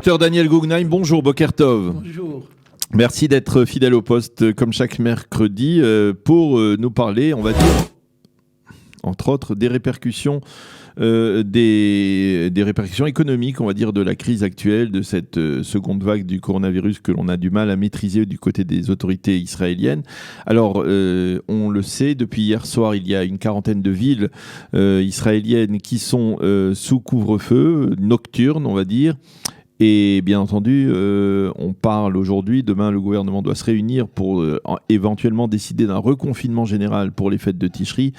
Dr Daniel Guggenheim, bonjour, Boker Tov. Bonjour. Merci d'être fidèle au poste comme chaque mercredi pour nous parler, on va dire, entre autres, des répercussions, des répercussions économiques, on va dire, de la crise actuelle, de cette seconde vague du coronavirus que l'on a du mal à maîtriser du côté des autorités israéliennes. Alors, on le sait, depuis hier soir, il y a une quarantaine de villes israéliennes qui sont sous couvre-feu, nocturne, on va dire. Et bien entendu, on parle aujourd'hui, demain le gouvernement doit se réunir pour éventuellement décider d'un reconfinement général pour les fêtes de Tishri.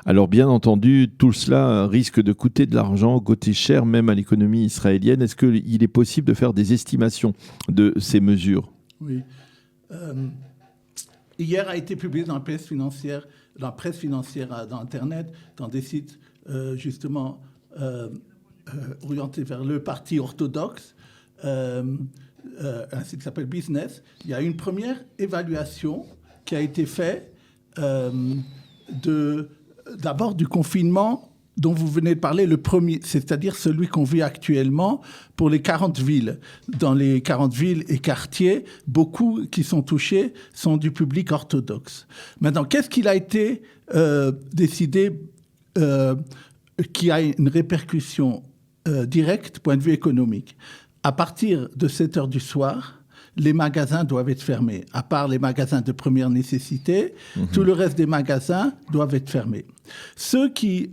Alors bien entendu, tout cela risque de coûter de l'argent, coûter cher même à l'économie israélienne. Est-ce qu'il est possible de faire des estimations de ces mesures ? Oui. Hier a été publié dans la presse financière dans Internet, dans des sites justement orientés vers le parti orthodoxe, un site qui s'appelle Business. Il y a une première évaluation qui a été faite d'abord du confinement dont vous venez de parler, le premier, c'est-à-dire celui qu'on vit actuellement pour les 40 villes. Dans les 40 villes et quartiers, beaucoup qui sont touchés sont du public orthodoxe. Maintenant, qu'est-ce qu'il a été décidé qui a une répercussion directe, point de vue économique? À partir de 7 heures du soir, les magasins doivent être fermés. À part les magasins de première nécessité, tout le reste des magasins doivent être fermés. Ceux qui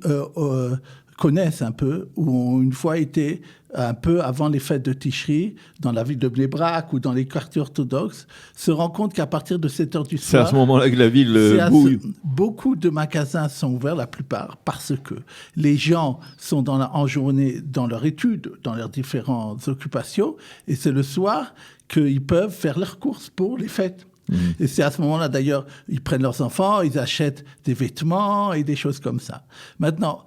connaissent un peu, ou ont une fois été un peu avant les fêtes de Tishri, dans la ville de Bnei Brak ou dans les quartiers orthodoxes, se rendent compte qu'à partir de 7 heures du soir... C'est à ce moment-là que la ville bouille. Beaucoup de magasins sont ouverts, la plupart, parce que les gens sont en journée dans leur étude, dans leurs différentes occupations, et c'est le soir qu'ils peuvent faire leurs courses pour les fêtes. Et c'est à ce moment-là, d'ailleurs, ils prennent leurs enfants, ils achètent des vêtements et des choses comme ça. Maintenant...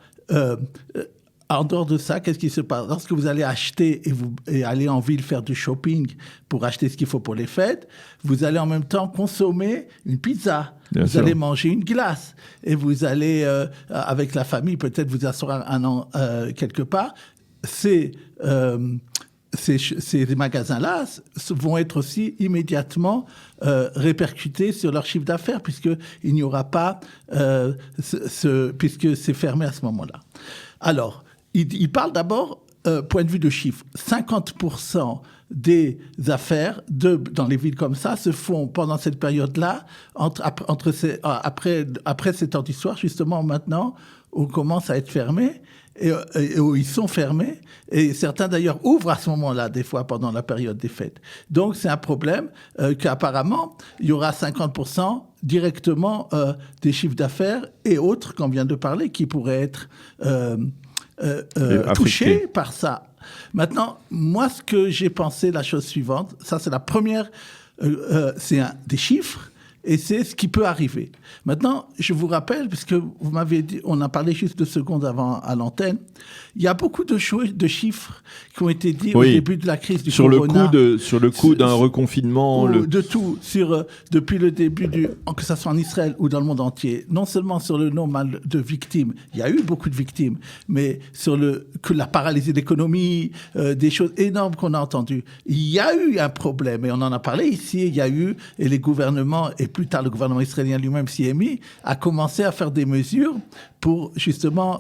en dehors de ça, qu'est-ce qui se passe? Lorsque vous allez acheter et aller en ville faire du shopping pour acheter ce qu'il faut pour les fêtes, vous allez en même temps consommer une pizza. Bien vous sûr. allez manger une glace. Et vous allez, avec la famille, peut-être vous asseoir quelque part. Ces magasins-là vont être aussi immédiatement répercutés sur leur chiffre d'affaires, puisqu'il n'y aura pas, puisque c'est fermé à ce moment-là. Alors, il parle d'abord, point de vue de chiffres, 50% des affaires dans les villes comme ça se font pendant cette période-là, après 7 heures du soir, justement maintenant, où on commence à être fermé. Et où ils sont fermés, et certains d'ailleurs ouvrent à ce moment-là, des fois pendant la période des fêtes. Donc c'est un problème qu'apparemment, il y aura 50% directement des chiffres d'affaires et autres qu'on vient de parler qui pourraient être touchés par ça. Maintenant, moi, ce que j'ai pensé, la chose suivante, ça c'est la première, c'est des chiffres, et c'est ce qui peut arriver. Maintenant, je vous rappelle, puisque vous m'avez dit, on a parlé juste 2 secondes avant à l'antenne, il y a beaucoup de de chiffres qui ont été dits au début de la crise du corona. Sur le coût d'un reconfinement. De tout, depuis le début, que ce soit en Israël ou dans le monde entier. Non seulement sur le nombre de victimes, il y a eu beaucoup de victimes, mais sur la paralysie de l'économie, des choses énormes qu'on a entendues. Il y a eu un problème, et on en a parlé ici, il y a eu, et les gouvernements, et plus tard le gouvernement israélien lui-même s'y est mis, a commencé à faire des mesures pour justement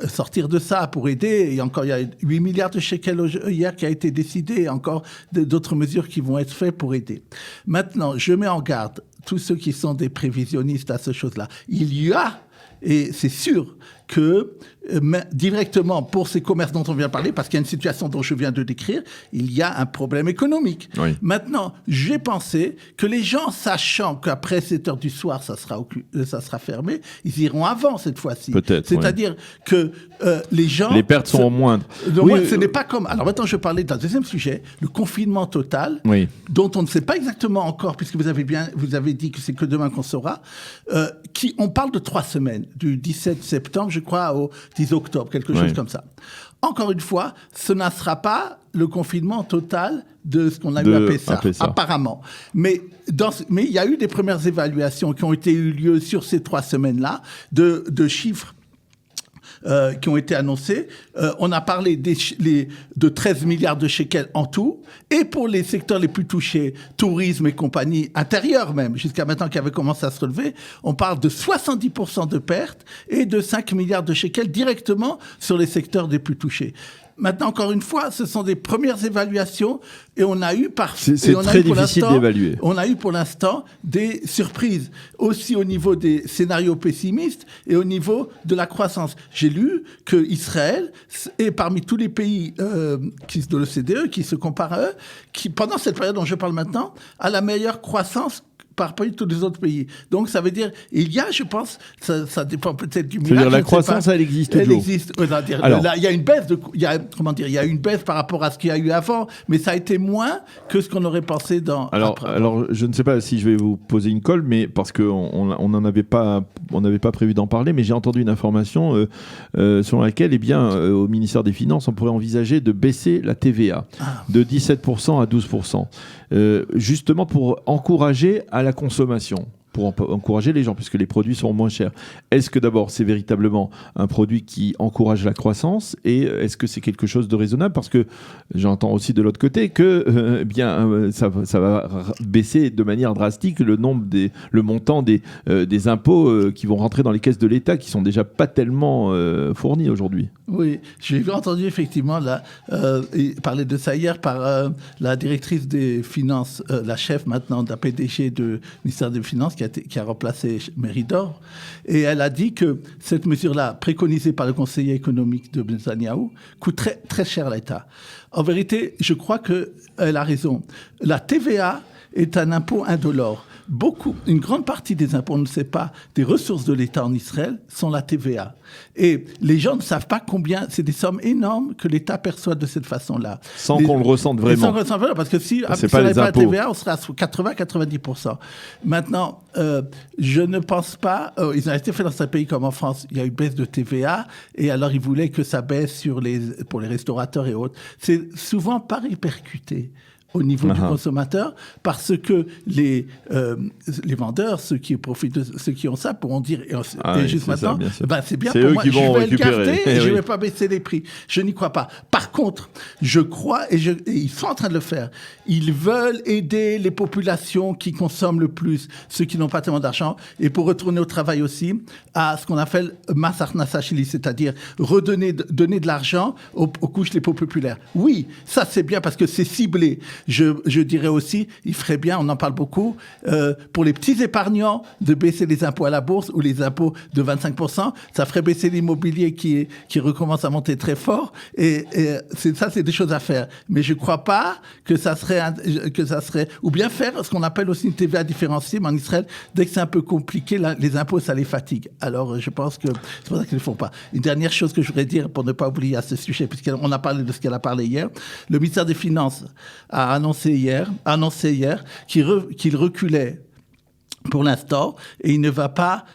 sortir de ça, pour aider. Et encore, il y a 8 milliards de shekels hier qui a été décidé, et encore d'autres mesures qui vont être faites pour aider. Maintenant, je mets en garde tous ceux qui sont des prévisionnistes à ces choses-là. Il y a, et c'est sûr, que directement pour ces commerces dont on vient de parler, parce qu'il y a une situation dont je viens de décrire, il y a un problème économique. Oui. Maintenant, j'ai pensé que les gens, sachant qu'après 7 heures du soir, ça sera fermé, ils iront avant cette fois-ci. Peut-être. C'est-à-dire que les gens... Les pertes sont moindres. Ce n'est pas comme... Alors maintenant, je parlais d'un deuxième sujet, le confinement total, dont on ne sait pas exactement encore, puisque vous avez dit que c'est que demain qu'on saura, on parle de 3 semaines, du 17 septembre, je crois, au 10 octobre, quelque chose comme ça. Encore une fois, ce ne sera pas le confinement total de ce qu'on a eu à Pessah, apparemment. Mais il y a eu des premières évaluations qui ont eu lieu sur ces 3 semaines-là, de chiffres qui ont été annoncés. On a parlé de 13 milliards de shekels en tout. Et pour les secteurs les plus touchés, tourisme et compagnie, intérieur même, jusqu'à maintenant qui avait commencé à se relever, on parle de 70% de pertes et de 5 milliards de shekels directement sur les secteurs les plus touchés. Maintenant, encore une fois, ce sont des premières évaluations et on a eu c'est très difficile d'évaluer. On a eu pour l'instant des surprises, aussi au niveau des scénarios pessimistes et au niveau de la croissance. J'ai lu que Israël est parmi tous les pays de l'OCDE qui se comparent à eux, qui, pendant cette période dont je parle maintenant, a la meilleure croissance par rapport à tous les autres pays. Donc, ça veut dire, il y a, je pense, ça dépend peut-être du miracle. C'est-à-dire la croissance, elle existe toujours. Elle existe. Alors, là, il y a une baisse il y a une baisse par rapport à ce qu'il y a eu avant, mais ça a été moins que ce qu'on aurait pensé Alors, je ne sais pas si je vais vous poser une colle, mais parce qu'on n'avait pas prévu d'en parler, mais j'ai entendu une information selon laquelle, au ministère des Finances, on pourrait envisager de baisser la TVA de 17% à 12%. Justement pour encourager à la consommation, pour encourager les gens, puisque les produits sont moins chers. Est-ce que d'abord, c'est véritablement un produit qui encourage la croissance et est-ce que c'est quelque chose de raisonnable? Parce que j'entends aussi de l'autre côté que ça va baisser de manière drastique le montant des impôts qui vont rentrer dans les caisses de l'État, qui sont déjà pas tellement fournis aujourd'hui. Oui, j'ai entendu effectivement parler de ça hier par la directrice des finances, la chef maintenant de la PDG du ministère des Finances, qui a remplacé Méridor. Et elle a dit que cette mesure-là, préconisée par le conseiller économique de Netanyahou, coûte très, très cher à l'État. En vérité, je crois qu'elle a raison. La TVA est un impôt indolore. Une grande partie des impôts, on ne sait pas, des ressources de l'État en Israël sont la TVA. Et les gens ne savent pas combien, c'est des sommes énormes que l'État perçoit de cette façon-là. Sans qu'on le ressente vraiment. Sans qu'on le ressente vraiment, parce que si on n'avait pas la TVA, on serait à 80-90%. Maintenant, je ne pense pas, ils ont été faits dans un pays comme en France, il y a eu une baisse de TVA, et alors ils voulaient que ça baisse pour les restaurateurs et autres. C'est souvent pas répercuté au niveau du consommateur, parce que les vendeurs, ceux qui profitent de ceux qui ont ça, pourront dire, et juste maintenant, c'est bien pour moi, je vais le garder et je ne vais pas baisser les prix. Je n'y crois pas. Par contre, je crois, et ils sont en train de le faire, ils veulent aider les populations qui consomment le plus, ceux qui n'ont pas tellement d'argent, et pour retourner au travail aussi, à ce qu'on appelle Mas Akhnasa Sheli, c'est-à-dire donner de l'argent aux couches les plus populaires. Oui, ça c'est bien parce que c'est ciblé. Je dirais aussi, il ferait bien, on en parle beaucoup, pour les petits épargnants, de baisser les impôts à la bourse ou les impôts de 25%. Ça ferait baisser l'immobilier qui recommence à monter très fort. Et c'est des choses à faire. Mais je ne crois pas que ça serait... Ou bien faire ce qu'on appelle aussi une TVA différenciée, mais en Israël, dès que c'est un peu compliqué, les impôts, ça les fatigue. Alors, je pense que c'est pour ça qu'ils ne le font pas. Une dernière chose que je voudrais dire, pour ne pas oublier à ce sujet, puisqu'on a parlé de ce qu'elle a parlé hier, le ministère des Finances a annoncé hier qu'il reculait pour l'instant et il ne va pas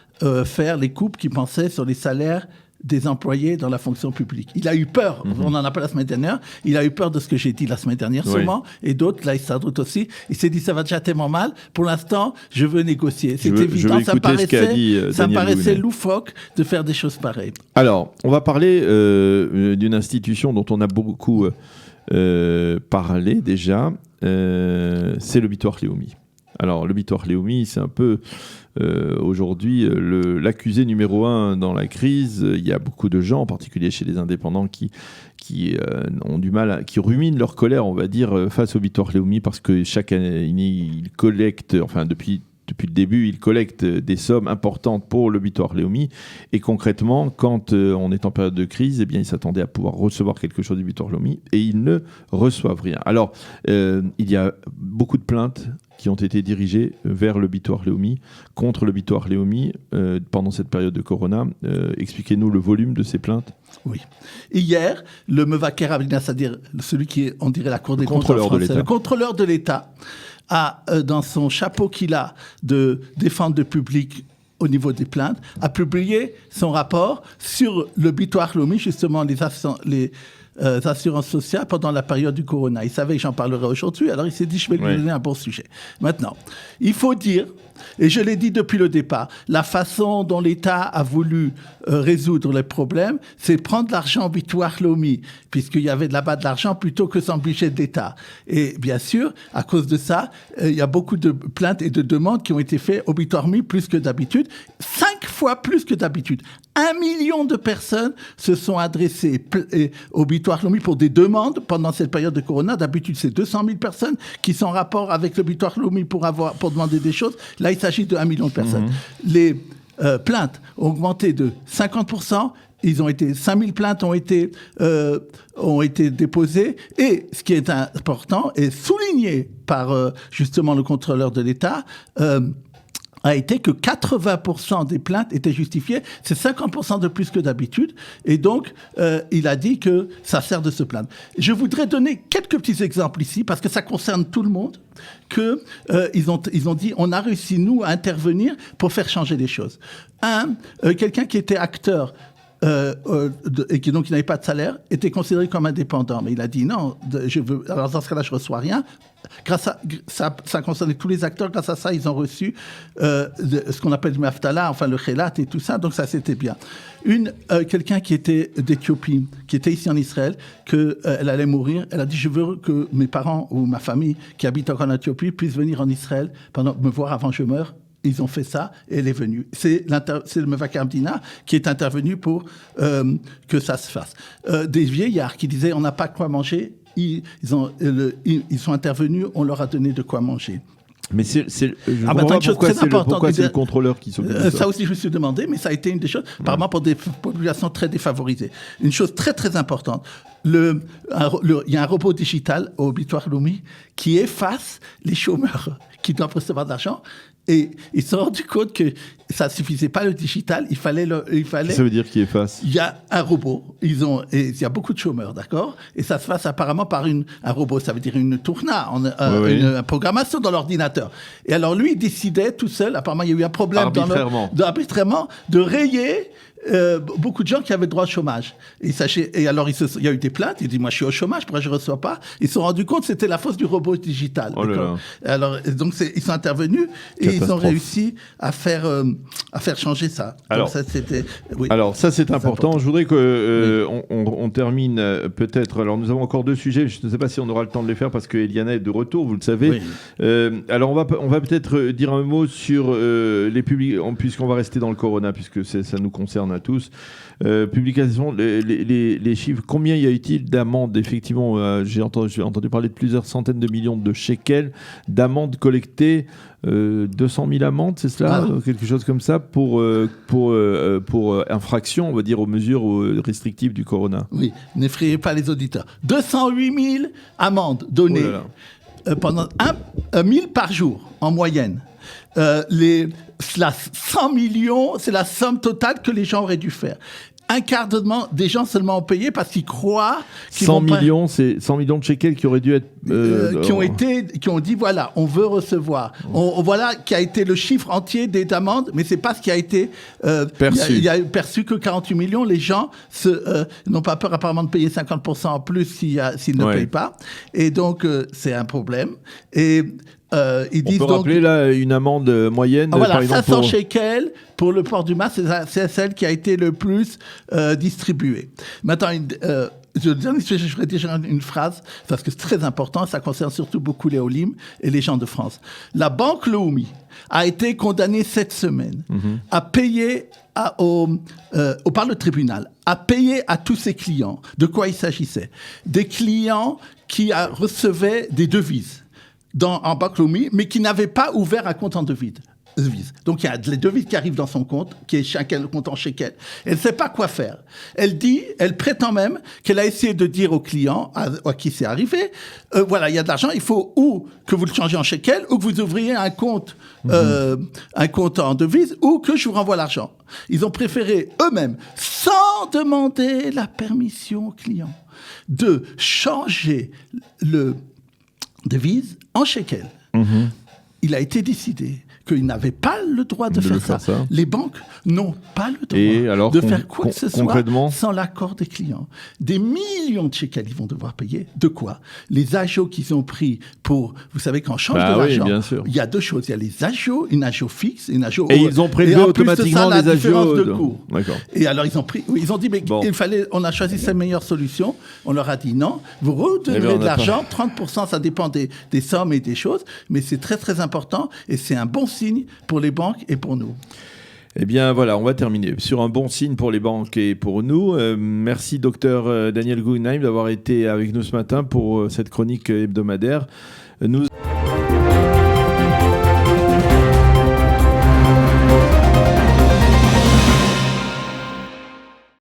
faire les coupes qu'il pensait sur les salaires des employés dans la fonction publique. Il a eu peur, on en a parlé la semaine dernière, il a eu peur de ce que j'ai dit la semaine dernière sûrement, et d'autres, là, il s'en doute aussi. Il s'est dit, ça va déjà tellement mal, pour l'instant, je veux négocier. C'est évident, ça me paraissait loufoque de faire des choses pareilles. Alors, on va parler d'une institution dont on a beaucoup parlé déjà, c'est le Bitoire Leumi. Alors, le Bitoire Leumi, c'est un peu aujourd'hui l'accusé numéro 1 dans la crise. Il y a beaucoup de gens, en particulier chez les indépendants, qui ont du mal, qui ruminent leur colère, on va dire, face au Bitoire Leumi, parce que chaque année, ils collectent, enfin depuis le début, il collecte des sommes importantes pour le Bitoire Leumi. Et concrètement, quand on est en période de crise, eh bien, ils s'attendaient à pouvoir recevoir quelque chose du Bitoire Leumi et ils ne reçoivent rien. Alors, il y a beaucoup de plaintes qui ont été dirigées vers le Bitoire Leumi, contre le Bitoire Leumi, pendant cette période de Corona. Expliquez-nous le volume de ces plaintes. Oui. Hier, le Mevaker Avina, c'est-à-dire celui qui est, on dirait, la Cour des comptes en français, le contrôleur de l'État, a, dans son chapeau qu'il a de défendre le public au niveau des plaintes, a publié son rapport sur le Bitoire Leumi, justement assurances sociales pendant la période du corona. Il savait que j'en parlerais aujourd'hui, alors il s'est dit, je vais lui donner un bon sujet. Maintenant, il faut dire, et je l'ai dit depuis le départ, la façon dont l'État a voulu résoudre les problèmes, c'est prendre l'argent au bitoire Lomi, puisqu'il y avait là-bas de l'argent plutôt que sans budget de l'État. Et bien sûr, à cause de ça, il y a beaucoup de plaintes et de demandes qui ont été faites au bitoire Lomi plus que d'habitude, 5 fois plus que d'habitude. 1 million de personnes se sont adressées au bitoire Lomi pour des demandes pendant cette période de corona. D'habitude, c'est 200 000 personnes qui sont en rapport avec le bitoire Lomi pour demander des choses. Là, il s'agit de 1 million de personnes. Les plaintes ont augmenté de 50%. 5 000 plaintes ont été déposées. Et ce qui est important, et souligné par justement le contrôleur de l'État, a été que 80% des plaintes étaient justifiées. C'est 50% de plus que d'habitude. Et donc, il a dit que ça sert de se plaindre. Je voudrais donner quelques petits exemples ici, parce que ça concerne tout le monde, ils ont dit, on a réussi, nous, à intervenir pour faire changer les choses. Quelqu'un qui était acteur, et qui donc n'avait pas de salaire, était considéré comme indépendant. Mais il a dit non, alors dans ce cas-là, je ne reçois rien. Ça concernait tous les acteurs. Grâce à ça, ils ont reçu ce qu'on appelle le Maftala, enfin le Khelat et tout ça. Donc ça, c'était bien. Quelqu'un qui était d'Éthiopie, qui était ici en Israël, elle allait mourir. Elle a dit, je veux que mes parents ou ma famille qui habite encore en Éthiopie puissent venir en Israël me voir avant que je meure. Ils ont fait ça et elle est venue. C'est le Mevakar Amdina qui est intervenu pour que ça se fasse. Des vieillards qui disaient on n'a pas quoi manger, ils sont intervenus, on leur a donné de quoi manger. Mais je comprends pas pourquoi c'est le contrôleur qui s'occupe de ça. Ça aussi, je me suis demandé, mais ça a été une des choses, apparemment pour des populations très défavorisées. Une chose très, très importante. Il y a un robot digital au bitoire Lomi qui efface les chômeurs qui doivent recevoir de l'argent. Et ils se sont rendus compte que ça ne suffisait pas le digital, il fallait... Ça veut dire qu'il efface. Il y a un robot, il y a beaucoup de chômeurs, d'accord? Et ça se passe apparemment par un robot, ça veut dire une tourna, une programmation dans l'ordinateur. Et alors lui, il décidait tout seul, apparemment il y a eu un problème arbitrairement de rayer beaucoup de gens qui avaient droit au chômage. Et alors, il y a eu des plaintes. Il dit, moi, je suis au chômage, pourquoi je ne reçois pas? Ils se sont rendus compte que c'était la faute du robot digital. Oh là là. Alors, donc, ils sont intervenus et ils ont réussi à faire changer ça. Alors, ça, c'est important. Je voudrais qu'on termine peut-être. Alors, nous avons encore 2 sujets. Je ne sais pas si on aura le temps de les faire parce que Eliana est de retour, vous le savez. Oui. Alors, on va peut-être dire un mot sur les publics, puisqu'on va rester dans le corona, puisque ça nous concerne à tous. Publication, les chiffres. Combien y a-t-il d'amendes? Effectivement, j'ai entendu parler de plusieurs centaines de millions de shekels d'amendes collectées. 200 000 amendes, c'est cela? Quelque chose comme ça pour infraction, on va dire, aux mesures restrictives du corona. Oui, n'effrayez pas les auditeurs. 208 000 amendes données pendant 1000 par jour en moyenne. 100 millions, c'est la somme totale que les gens auraient dû faire. Un quart des gens seulement ont payé parce qu'ils croient... 100 millions, c'est 100 millions de shekels qui auraient dû être... qui ont dit, voilà, on veut recevoir. Voilà qui a été le chiffre entier des amendes, mais c'est pas ce qui a été perçu. Il y a perçu que 48 millions. Les gens n'ont pas peur apparemment de payer 50% en plus s'ils ne payent pas. Et donc, c'est un problème. Et... ils disent on peut rappeler là une amende moyenne par exemple 500 shekels pour le port du masque, c'est celle qui a été le plus distribuée. Maintenant, je ferai déjà une phrase parce que c'est très important, ça concerne surtout beaucoup les Olim et les gens de France. La Banque Leumi a été condamnée cette semaine à payer par le tribunal, à payer à tous ses clients. De quoi il s'agissait? Des clients qui recevaient des devises en Banque Leumi, mais qui n'avait pas ouvert un compte en devise. Donc, il y a les devises qui arrivent dans son compte, qui est chacun le compte en shekel. Elle ne sait pas quoi faire. Elle prétend même qu'elle a essayé de dire aux clients à qui c'est arrivé, voilà, il y a de l'argent, il faut ou que vous le changez en shekel, ou que vous ouvriez un compte en devise, ou que je vous renvoie l'argent. Ils ont préféré eux-mêmes, sans demander la permission aux clients, de changer le devise en shekel. Il a été décidé qu'ils n'avaient pas le droit de faire ça. Les banques n'ont pas le droit de faire quoi que ce soit sans l'accord des clients. Des millions de shekels ils vont devoir payer. De quoi? Les agios qu'ils ont pris pour... Vous savez, quand on change de l'argent, il y a deux choses. Il y a les agios, une agio fixe, une agio... Et ils ont prélevé automatiquement les agios de cours. Et alors, ils ont dit, mais on a choisi cette meilleure solution. On leur a dit non, vous redonnerez de l'argent, 30%, ça dépend des sommes et des choses, mais c'est très très important et c'est un bon signe pour les banques et pour nous. Eh bien voilà, on va terminer sur un bon signe pour les banques et pour nous. Merci docteur Daniel Guggenheim d'avoir été avec nous ce matin pour cette chronique hebdomadaire. Nous